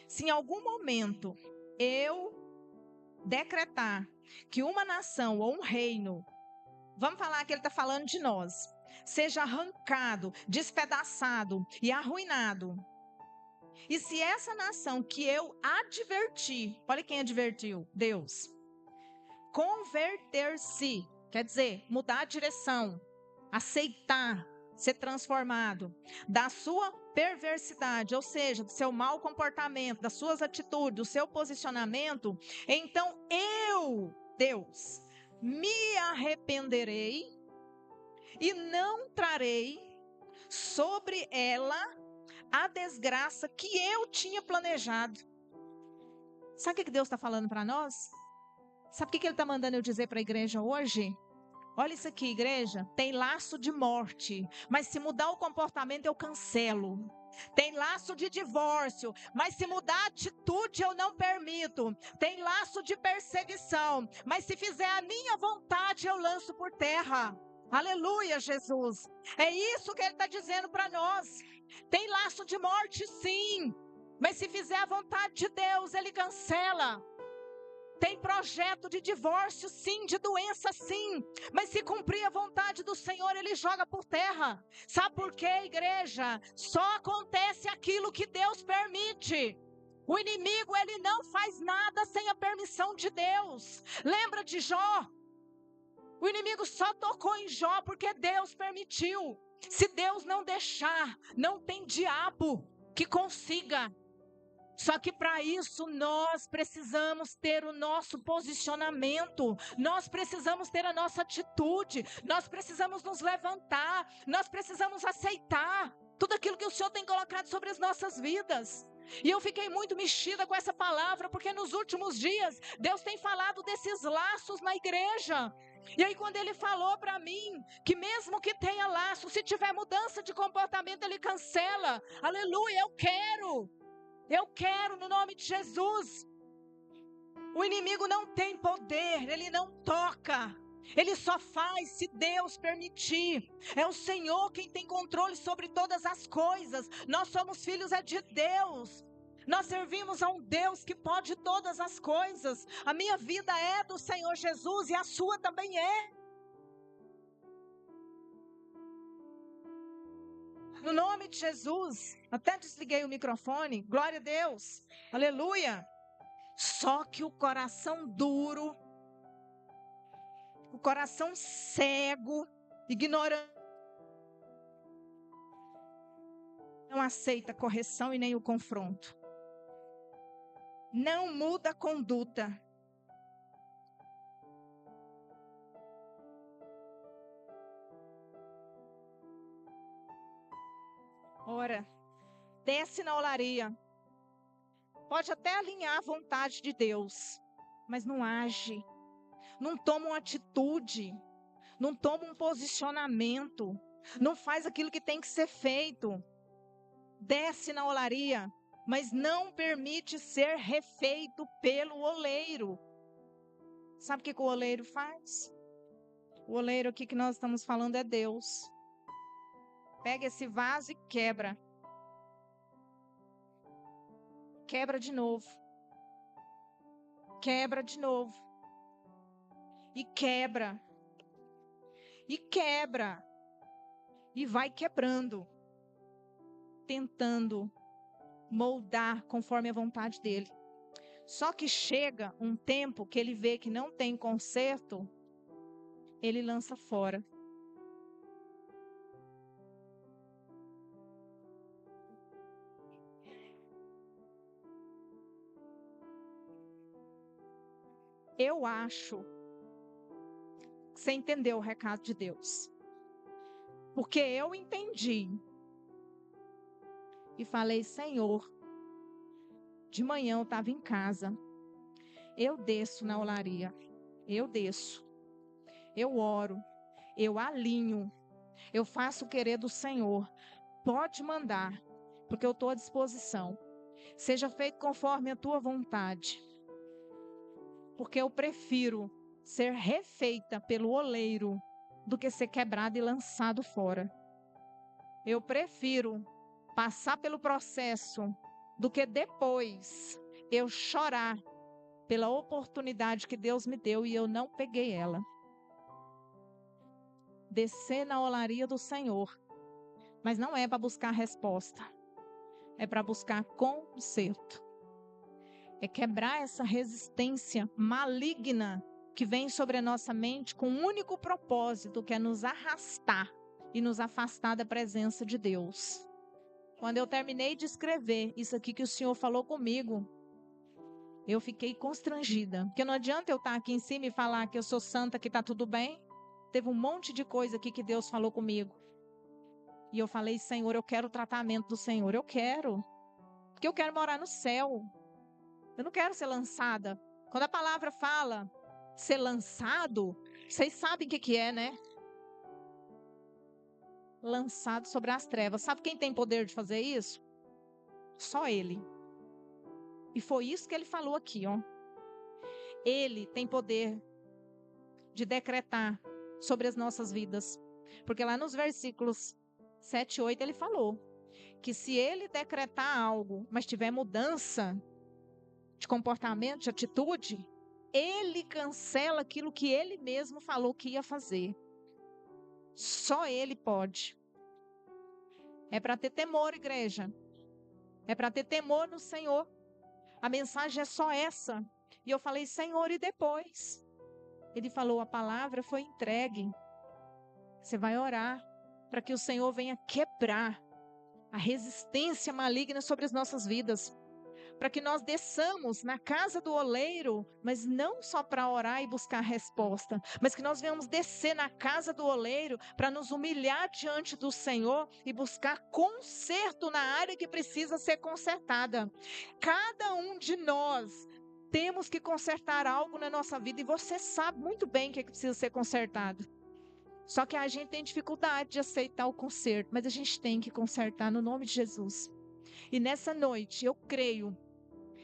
se em algum momento eu decretar que uma nação ou um reino, vamos falar que ele está falando de nós, seja arrancado, despedaçado e arruinado. E se essa nação que eu adverti, olha quem advertiu, Deus, converter-se, quer dizer, mudar a direção, aceitar, ser transformado da sua perversidade, ou seja, do seu mau comportamento, das suas atitudes, do seu posicionamento, então eu, Deus, me arrependerei e não trarei sobre ela a desgraça que eu tinha planejado. Sabe o que Deus está falando para nós? Sabe o que Ele está mandando eu dizer para a igreja hoje? Olha isso aqui, igreja. Tem laço de morte, mas se mudar o comportamento eu cancelo. Tem laço de divórcio, mas se mudar a atitude eu não permito. Tem laço de perseguição, mas se fizer a minha vontade eu lanço por terra. Aleluia, Jesus. É isso que Ele está dizendo para nós. Tem laço de morte, sim, mas se fizer a vontade de Deus, Ele cancela. Tem projeto de divórcio, sim, de doença, sim, mas se cumprir a vontade do Senhor, Ele joga por terra. Sabe por quê, igreja? Só acontece aquilo que Deus permite. O inimigo, ele não faz nada sem a permissão de Deus. Lembra de Jó? O inimigo só tocou em Jó porque Deus permitiu. Se Deus não deixar, não tem diabo que consiga. Só que para isso nós precisamos ter o nosso posicionamento, nós precisamos ter a nossa atitude, nós precisamos nos levantar, nós precisamos aceitar tudo aquilo que o Senhor tem colocado sobre as nossas vidas. E eu fiquei muito mexida com essa palavra, porque nos últimos dias Deus tem falado desses laços na igreja. E aí quando Ele falou para mim que mesmo que tenha laço, se tiver mudança de comportamento Ele cancela. Aleluia, eu quero no nome de Jesus. O inimigo não tem poder, ele não toca. Ele só faz se Deus permitir. É o Senhor quem tem controle sobre todas as coisas. Nós somos filhos de Deus. Nós servimos a um Deus que pode todas as coisas. A minha vida é do Senhor Jesus e a sua também é. No nome de Jesus, até desliguei o microfone, glória a Deus, aleluia. Só que o coração duro, o coração cego, ignorante, não aceita a correção e nem o confronto. Não muda a conduta. Ora, desce na olaria. Pode até alinhar a vontade de Deus, mas não age. Não toma uma atitude. Não toma um posicionamento. não faz aquilo que tem que ser feito. Desce na olaria, mas não permite ser refeito pelo oleiro. Sabe o que o oleiro faz? O oleiro aqui que nós estamos falando é Deus. Pega esse vaso e quebra. Quebra de novo. Quebra de novo. E quebra. E quebra. E vai quebrando. Tentando moldar conforme a vontade dele. Só que chega um tempo que ele vê que não tem conserto, ele lança fora. Eu acho que você entendeu o recado de Deus. Porque eu entendi. E falei, Senhor, de manhã eu estava em casa. Eu desço na olaria. Eu desço. Eu oro. Eu alinho. Eu faço o querer do Senhor. Pode mandar, porque eu estou à disposição. Seja feito conforme a tua vontade. Porque eu prefiro ser refeita pelo oleiro do que ser quebrada e lançado fora. Eu prefiro passar pelo processo do que depois eu chorar pela oportunidade que Deus me deu e eu não peguei ela. Descer na olaria do Senhor, mas não é para buscar resposta, é para buscar conserto. É quebrar essa resistência maligna que vem sobre a nossa mente com um único propósito, que é nos arrastar e nos afastar da presença de Deus. Quando eu terminei de escrever isso aqui que o Senhor falou comigo, eu fiquei constrangida. Porque não adianta eu estar aqui em cima e falar que eu sou santa, que está tudo bem. Teve um monte de coisa aqui que Deus falou comigo. E eu falei, Senhor, eu quero o tratamento do Senhor. Eu quero. Porque eu quero morar no céu. Eu não quero ser lançada. Quando a palavra fala ser lançado, vocês sabem o que é, né? Lançado sobre as trevas. Sabe quem tem poder de fazer isso? Só Ele. E foi isso que Ele falou aqui, ó. Ele tem poder de decretar sobre as nossas vidas. Porque lá nos versículos 7 e 8 Ele falou que se Ele decretar algo, mas tiver mudança de comportamento, de atitude, Ele cancela aquilo que Ele mesmo falou que ia fazer. Só Ele pode. É para ter temor, igreja. É para ter temor no Senhor. A mensagem é só essa. E eu falei, Senhor, e depois? Ele falou, a palavra foi entregue. Você vai orar para que o Senhor venha quebrar a resistência maligna sobre as nossas vidas. Para que nós desçamos na casa do oleiro, mas não só para orar e buscar resposta, mas que nós venhamos descer na casa do oleiro para nos humilhar diante do Senhor e buscar conserto na área que precisa ser consertada. Cada um de nós temos que consertar algo na nossa vida e você sabe muito bem o que precisa ser consertado. Só que a gente tem dificuldade de aceitar o conserto, mas a gente tem que consertar no nome de Jesus. E nessa noite eu creio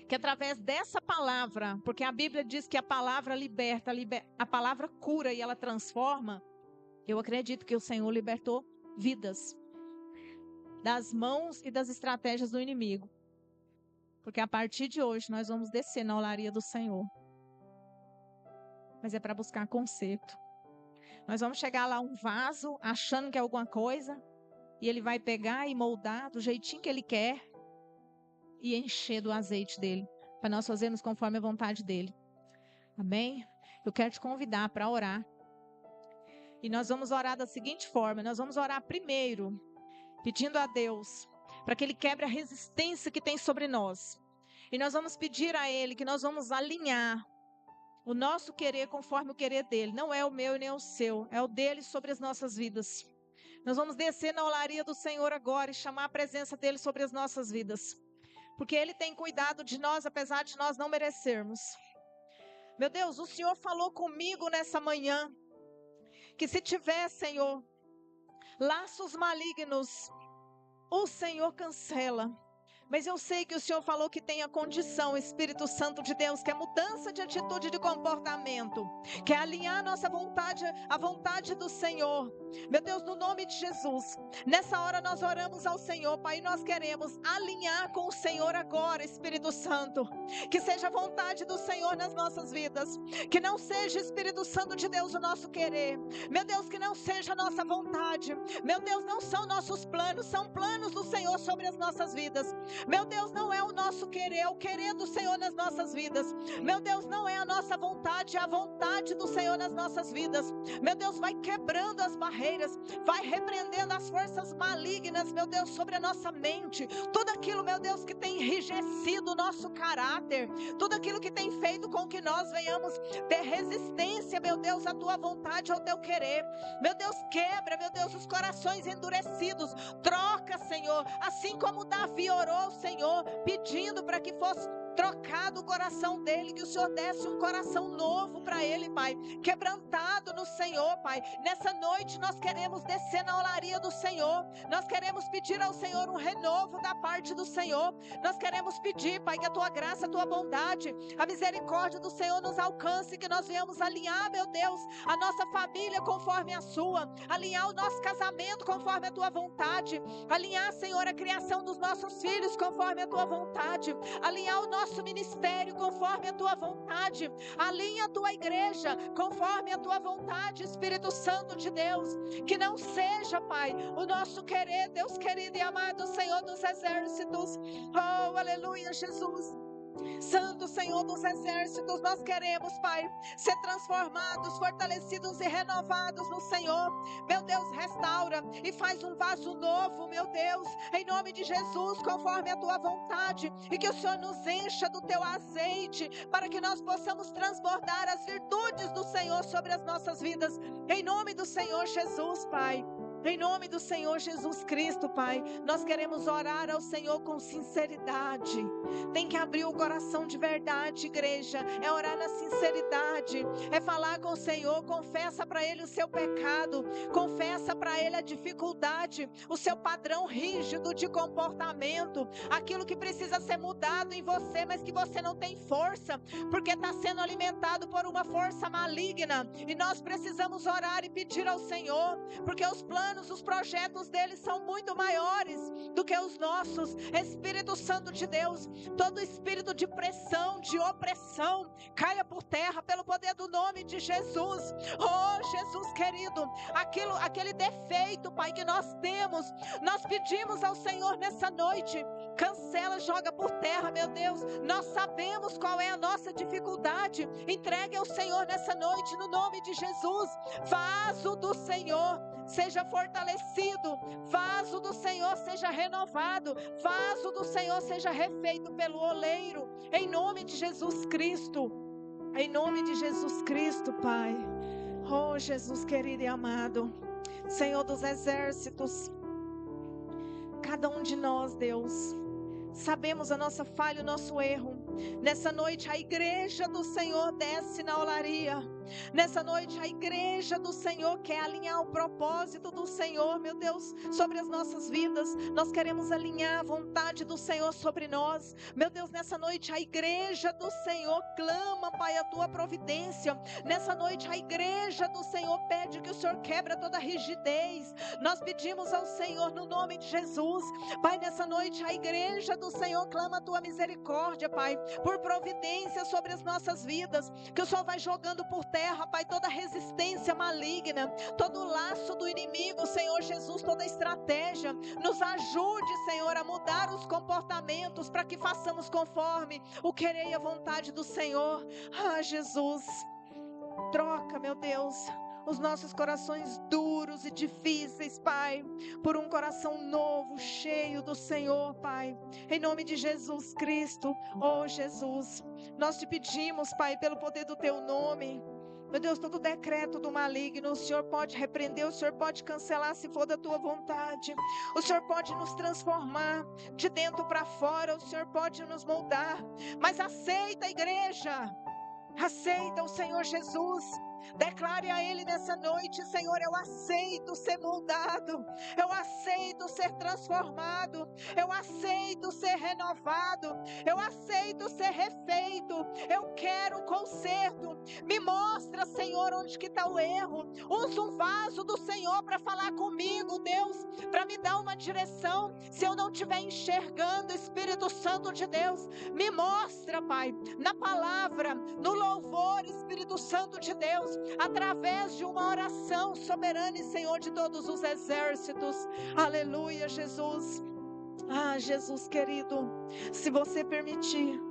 que através dessa palavra, porque a Bíblia diz que a palavra liberta, a palavra cura e ela transforma, eu acredito que o Senhor libertou vidas das mãos e das estratégias do inimigo. Porque a partir de hoje nós vamos descer na olaria do Senhor. Mas é para buscar conserto. Nós vamos chegar lá um vaso achando que é alguma coisa e ele vai pegar e moldar do jeitinho que ele quer e encher do azeite dele, para nós fazermos conforme a vontade dele. Amém? Eu quero te convidar para orar. E nós vamos orar da seguinte forma, nós vamos orar primeiro, pedindo a Deus, para que Ele quebre a resistência que tem sobre nós. E nós vamos pedir a Ele que nós vamos alinhar o nosso querer conforme o querer dEle. Não é o meu e nem o seu, é o dEle sobre as nossas vidas. Nós vamos descer na olaria do Senhor agora e chamar a presença dEle sobre as nossas vidas. Porque Ele tem cuidado de nós, apesar de nós não merecermos. Meu Deus, o Senhor falou comigo nessa manhã, que se tiver, Senhor, Laços malignos, o Senhor cancela. Mas eu sei que o Senhor falou que tem a condição, Espírito Santo de Deus, que é mudança de atitude, de comportamento, que é alinhar a nossa vontade à vontade do Senhor. Meu Deus, no nome de Jesus, nessa hora nós oramos ao Senhor, Pai, e nós queremos alinhar com o Senhor agora, Espírito Santo. Que seja a vontade do Senhor nas nossas vidas, que não seja, Espírito Santo de Deus, o nosso querer. Meu Deus, que não seja a nossa vontade. Meu Deus, não são nossos planos, são planos do Senhor sobre as nossas vidas. Meu Deus, não é o nosso querer, é o querer do Senhor nas nossas vidas. Meu Deus, não é a nossa vontade, é a vontade do Senhor nas nossas vidas. Meu Deus, vai quebrando as barreiras, vai repreendendo as forças malignas, meu Deus, sobre a nossa mente. Tudo aquilo, meu Deus, que tem enrijecido o nosso caráter, tudo aquilo que tem feito com que nós venhamos ter resistência, meu Deus, à tua vontade, ao teu querer. Meu Deus, quebra, meu Deus, os corações endurecidos. Troca, Senhor, assim como Davi orou, Senhor, pedindo para que fosse trocado o coração dele, que o Senhor desse um coração novo para ele, Pai, quebrantado no Senhor, Pai. Nessa noite nós queremos descer na olaria do Senhor, nós queremos pedir ao Senhor um renovo da parte do Senhor, nós queremos pedir, Pai, que a tua graça, a tua bondade, a misericórdia do Senhor nos alcance, que nós venhamos alinhar, meu Deus, a nossa família conforme a sua, alinhar o nosso casamento conforme a tua vontade, alinhar, Senhor, a criação dos nossos filhos conforme a tua vontade, alinhar o nosso ministério conforme a tua vontade, alinha a tua igreja conforme a tua vontade, Espírito Santo de Deus. Que não seja, Pai, o nosso querer, Deus querido e amado Senhor dos exércitos. Oh, aleluia, Jesus. Santo Senhor dos exércitos, nós queremos, Pai, ser transformados, fortalecidos e renovados no Senhor. Meu Deus, restaura e faz um vaso novo, meu Deus, em nome de Jesus, conforme a tua vontade, e que o Senhor nos encha do teu azeite, para que nós possamos transbordar as virtudes do Senhor sobre as nossas vidas, em nome do Senhor Jesus, Pai. Em nome do Senhor Jesus Cristo, Pai, nós queremos orar ao Senhor com sinceridade. Tem que abrir o coração de verdade, igreja. É orar na sinceridade. É falar com o Senhor. Confessa para Ele o seu pecado. Confessa para Ele a dificuldade, o seu padrão rígido de comportamento. Aquilo que precisa ser mudado em você, mas que você não tem força, porque está sendo alimentado por uma força maligna. E nós precisamos orar e pedir ao Senhor, porque os planos, os projetos deles são muito maiores do que os nossos. Espírito Santo de Deus, todo espírito de pressão, de opressão, caia por terra pelo poder do nome de Jesus. Oh, Jesus querido, aquele defeito, Pai, que nós temos, nós pedimos ao Senhor nessa noite, cancela, joga por terra, meu Deus. Nós sabemos qual é a nossa dificuldade, entregue ao Senhor nessa noite, no nome de Jesus. Vaso do Senhor seja fortalecido, vaso do Senhor seja renovado, vaso do Senhor seja refeito pelo oleiro, em nome de Jesus Cristo, em nome de Jesus Cristo, Pai. Oh, Jesus querido e amado, Senhor dos exércitos, cada um de nós, Deus, sabemos a nossa falha, o nosso erro. Nessa noite a igreja do Senhor desce na olaria. Nessa noite a igreja do Senhor quer alinhar o propósito do Senhor, meu Deus, sobre as nossas vidas. Nós queremos alinhar a vontade do Senhor sobre nós. Meu Deus, nessa noite a igreja do Senhor clama, Pai, a tua providência. Nessa noite a igreja do Senhor pede que o Senhor quebra toda rigidez. Nós pedimos ao Senhor no nome de Jesus, Pai. Nessa noite a igreja do Senhor clama a tua misericórdia, Pai, por providência sobre as nossas vidas, que o Senhor vai jogando por terra, Pai, toda resistência maligna, todo laço do inimigo, Senhor Jesus, toda estratégia. Nos ajude, Senhor, a mudar os comportamentos para que façamos conforme o querer e a vontade do Senhor. Ah, Jesus, troca, meu Deus, os nossos corações duros e difíceis, Pai, por um coração novo, cheio do Senhor, Pai, em nome de Jesus Cristo. Oh, Jesus, nós te pedimos, Pai, pelo poder do teu nome, meu Deus, todo decreto do maligno, o Senhor pode repreender, o Senhor pode cancelar se for da tua vontade. O Senhor pode nos transformar de dentro para fora, o Senhor pode nos moldar. Mas aceita, igreja, Aceita o Senhor Jesus. Declare a Ele nessa noite: Senhor, eu aceito ser moldado, eu aceito ser transformado, eu aceito ser renovado, eu aceito ser refeito, eu quero conserto. Me mostra, Senhor, onde que está o erro. Usa um vaso do Senhor para falar comigo, Deus, para me dar uma direção. Se eu não estiver enxergando, Espírito Santo de Deus, me mostra, Pai, na palavra, no louvor, Espírito Santo de Deus, através de uma oração soberana e Senhor de todos os exércitos. Aleluia, Jesus. Ah, Jesus querido, se você permitir,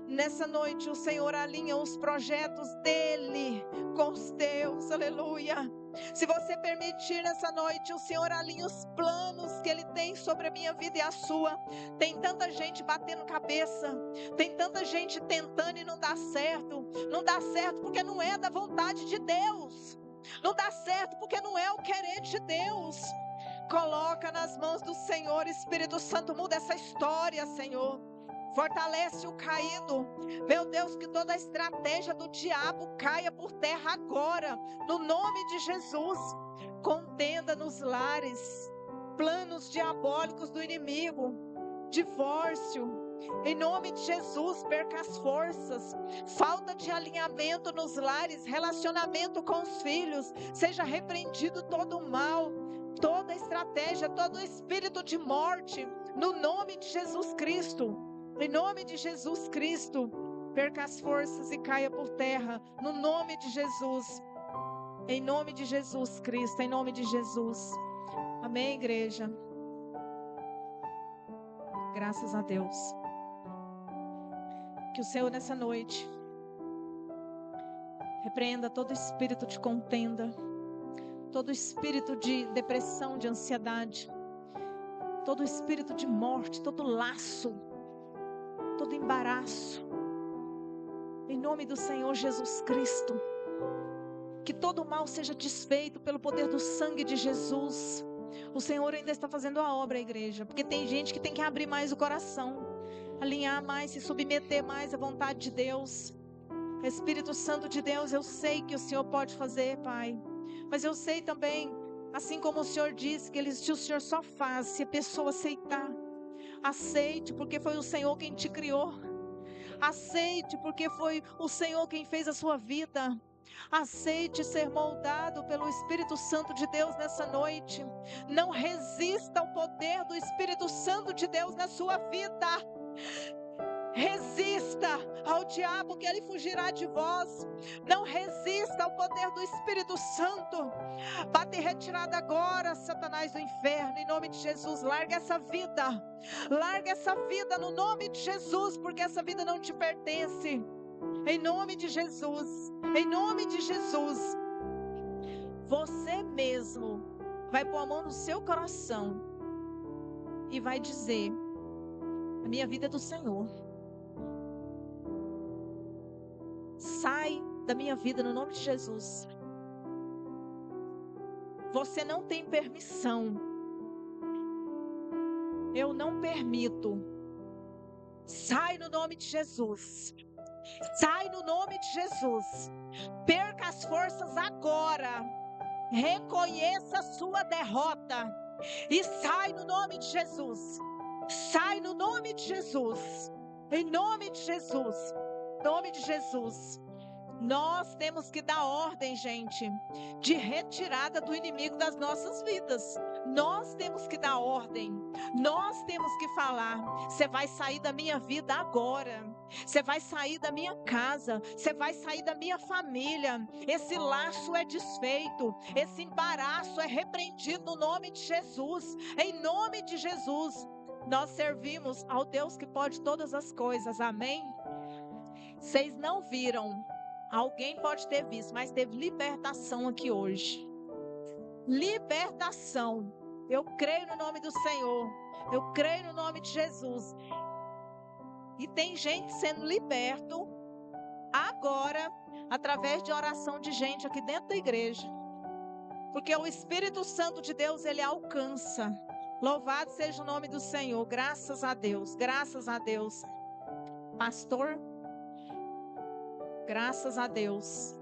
nessa noite o Senhor alinha os projetos dele com os teus. Aleluia. Se você permitir, nessa noite o Senhor alinha os planos que Ele tem sobre a minha vida e a sua. Tem tanta gente batendo cabeça, tem tanta gente tentando e não dá certo. Não dá certo porque não é da vontade de Deus. Não dá certo porque não é o querer de Deus. Coloca nas mãos do Senhor, Espírito Santo, muda essa história, Senhor. Fortalece o caído. Meu Deus, que toda a estratégia do diabo caia por terra agora, no nome de Jesus. Contenda nos lares, planos diabólicos do inimigo, divórcio, em nome de Jesus, perca as forças, falta de alinhamento nos lares, relacionamento com os filhos, seja repreendido todo o mal, toda estratégia, todo espírito de morte, no nome de Jesus Cristo. Em nome de Jesus Cristo, perca as forças e caia por terra, no nome de Jesus. Em nome de Jesus Cristo, em nome de Jesus. Amém, igreja? Graças a Deus. Que o Senhor nessa noite repreenda todo espírito de contenda, todo espírito de depressão, de ansiedade, todo espírito de morte, todo laço, todo embaraço, em nome do Senhor Jesus Cristo, que todo mal seja desfeito pelo poder do sangue de Jesus. O Senhor ainda está fazendo a obra, igreja, porque tem gente que tem que abrir mais o coração, alinhar mais, se submeter mais à vontade de Deus. Espírito Santo de Deus, eu sei que o Senhor pode fazer, Pai, mas eu sei também, assim como o Senhor disse, que o Senhor só faz se a pessoa aceitar. Aceite, porque foi o Senhor quem te criou. Aceite, porque foi o Senhor quem fez a sua vida. Aceite ser moldado pelo Espírito Santo de Deus nessa noite. Não resista ao poder do Espírito Santo de Deus na sua vida. Resista ao diabo, que ele fugirá de vós. Não resista ao poder do Espírito Santo. Bate retirada agora, Satanás do inferno, em nome de Jesus. Larga essa vida. Larga essa vida no nome de Jesus, porque essa vida não te pertence. Em nome de Jesus. Em nome de Jesus. Você mesmo vai pôr a mão no seu coração e vai dizer: a minha vida é do Senhor. Sai da minha vida no nome de Jesus. Você não tem permissão. Eu não permito. Sai no nome de Jesus. Sai no nome de Jesus. Perca as forças agora. Reconheça a sua derrota. E sai no nome de Jesus. Sai no nome de Jesus. Em nome de Jesus. Em nome de Jesus. Nós temos que dar ordem, gente, de retirada do inimigo das nossas vidas. Nós temos que dar ordem. Nós temos que falar: você vai sair da minha vida agora. Você vai sair da minha casa. Você vai sair da minha família. Esse laço é desfeito. Esse embaraço é repreendido no nome de Jesus. Em nome de Jesus. Nós servimos ao Deus que pode todas as coisas. Amém? Vocês não viram. Alguém pode ter visto, mas teve libertação aqui hoje. Libertação. Eu creio no nome do Senhor. Eu creio no nome de Jesus. E tem gente sendo liberto agora, através de oração de gente aqui dentro da igreja. Porque o Espírito Santo de Deus, ele alcança. Louvado seja o nome do Senhor. Graças a Deus. Graças a Deus. Pastor? Graças a Deus.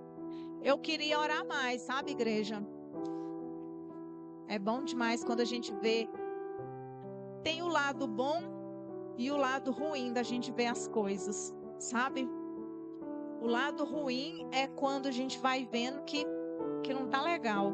Eu queria orar mais, sabe, igreja? É bom demais quando a gente vê. Tem o lado bom e o lado ruim da gente ver as coisas, sabe? O lado ruim é quando a gente vai vendo que não tá legal.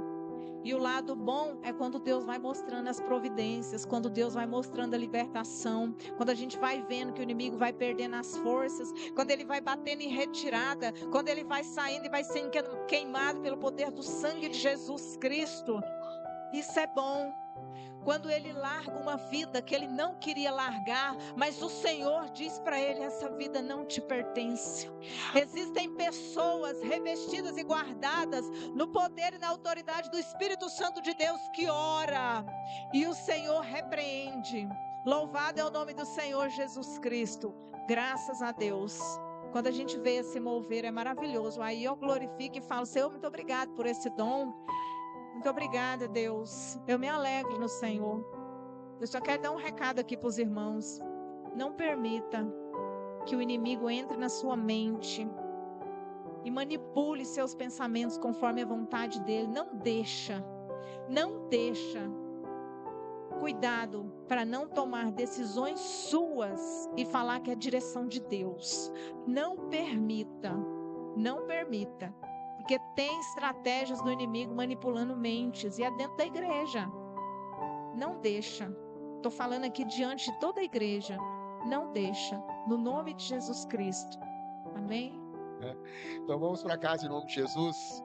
E o lado bom é quando Deus vai mostrando as providências, quando Deus vai mostrando a libertação, quando a gente vai vendo que o inimigo vai perdendo as forças, quando ele vai batendo em retirada, quando ele vai saindo e vai sendo queimado pelo poder do sangue de Jesus Cristo. Isso é bom. Quando ele larga uma vida que ele não queria largar, mas o Senhor diz para ele: essa vida não te pertence. Existem pessoas revestidas e guardadas no poder e na autoridade do Espírito Santo de Deus que ora e o Senhor repreende. Louvado é o nome do Senhor Jesus Cristo. Graças a Deus. Quando a gente vê esse mover, é maravilhoso. Aí eu glorifico e falo: Senhor, muito obrigado por esse dom. Muito obrigada, Deus. Eu me alegro no Senhor. Eu só quero dar um recado aqui para os irmãos. Não permita que o inimigo entre na sua mente e manipule seus pensamentos conforme a vontade dele. Não deixa. Não deixa. Cuidado para não tomar decisões suas e falar que é a direção de Deus. Não permita. Não permita. Porque tem estratégias do inimigo manipulando mentes. E é dentro da igreja. Não deixa. Estou falando aqui diante de toda a igreja. Não deixa. No nome de Jesus Cristo. Amém? Então vamos para casa em nome de Jesus.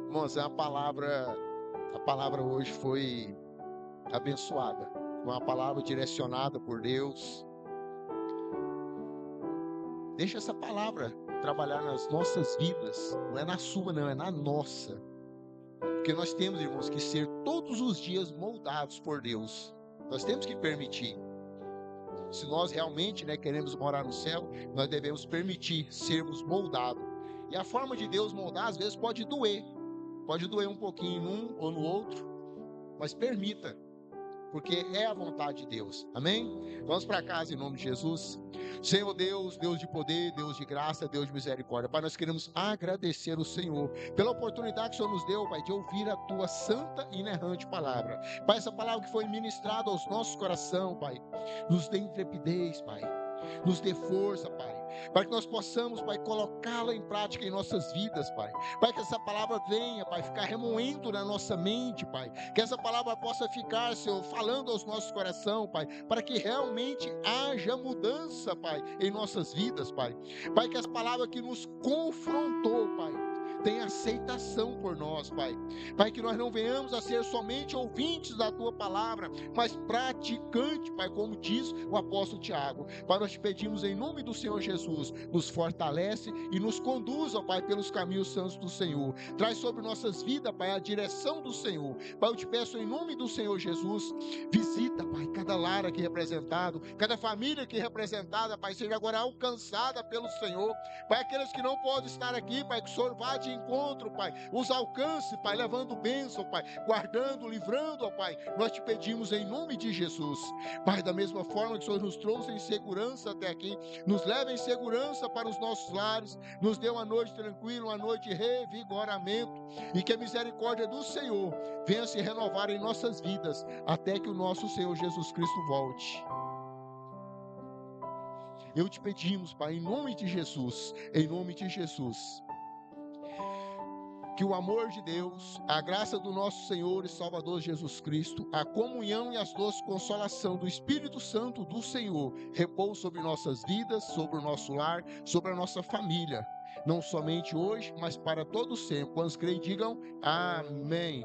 Irmãos, a palavra hoje foi abençoada. Foi uma palavra direcionada por Deus. Deixa essa palavra trabalhar nas nossas vidas. Não é na sua, não, é na nossa. Porque nós temos, irmãos, que ser todos os dias moldados por Deus. Nós temos que permitir. Se nós realmente, queremos morar no céu, nós devemos permitir sermos moldados. E a forma de Deus moldar, às vezes, pode doer. Pode doer um pouquinho num ou no outro. Mas permita. Porque é a vontade de Deus, amém? Vamos para casa em nome de Jesus. Senhor Deus, Deus de poder, Deus de graça, Deus de misericórdia. Pai, nós queremos agradecer o Senhor pela oportunidade que o Senhor nos deu, Pai, de ouvir a Tua santa e inerrante palavra. Pai, essa palavra que foi ministrada aos nossos corações, Pai, nos dê intrepidez, Pai, nos dê força, Pai, para que nós possamos, Pai, colocá-la em prática em nossas vidas, Pai. Pai, que essa palavra venha, Pai, ficar remoendo na nossa mente, Pai. Que essa palavra possa ficar, Senhor, falando aos nossos corações, Pai, para que realmente haja mudança, Pai, em nossas vidas, Pai. Pai, que essa palavra que nos confrontou, Pai, tenha aceitação por nós, Pai. Pai, que nós não venhamos a ser somente ouvintes da Tua palavra, mas praticantes, Pai, como diz o apóstolo Tiago. Pai, nós te pedimos em nome do Senhor Jesus, nos fortalece e nos conduza, Pai, pelos caminhos santos do Senhor. Traz sobre nossas vidas, Pai, a direção do Senhor. Pai, eu te peço em nome do Senhor Jesus, visita, Pai, cada lar aqui representado, cada família aqui representada, Pai, seja agora alcançada pelo Senhor. Pai, aqueles que não podem estar aqui, Pai, que o Senhor vá de encontro, Pai, os alcance, Pai, levando bênção, Pai, guardando, livrando, ó Pai, nós te pedimos em nome de Jesus. Pai, da mesma forma que o Senhor nos trouxe em segurança até aqui, nos leva em segurança para os nossos lares, nos dê uma noite tranquila, uma noite de revigoramento, e que a misericórdia do Senhor venha se renovar em nossas vidas, até que o nosso Senhor Jesus Cristo volte. Eu te pedimos, Pai, em nome de Jesus, que o amor de Deus, a graça do nosso Senhor e Salvador Jesus Cristo, a comunhão e as doces consolação do Espírito Santo do Senhor, repouse sobre nossas vidas, sobre o nosso lar, sobre a nossa família, não somente hoje, mas para todo sempre. Quantos creem, digam amém.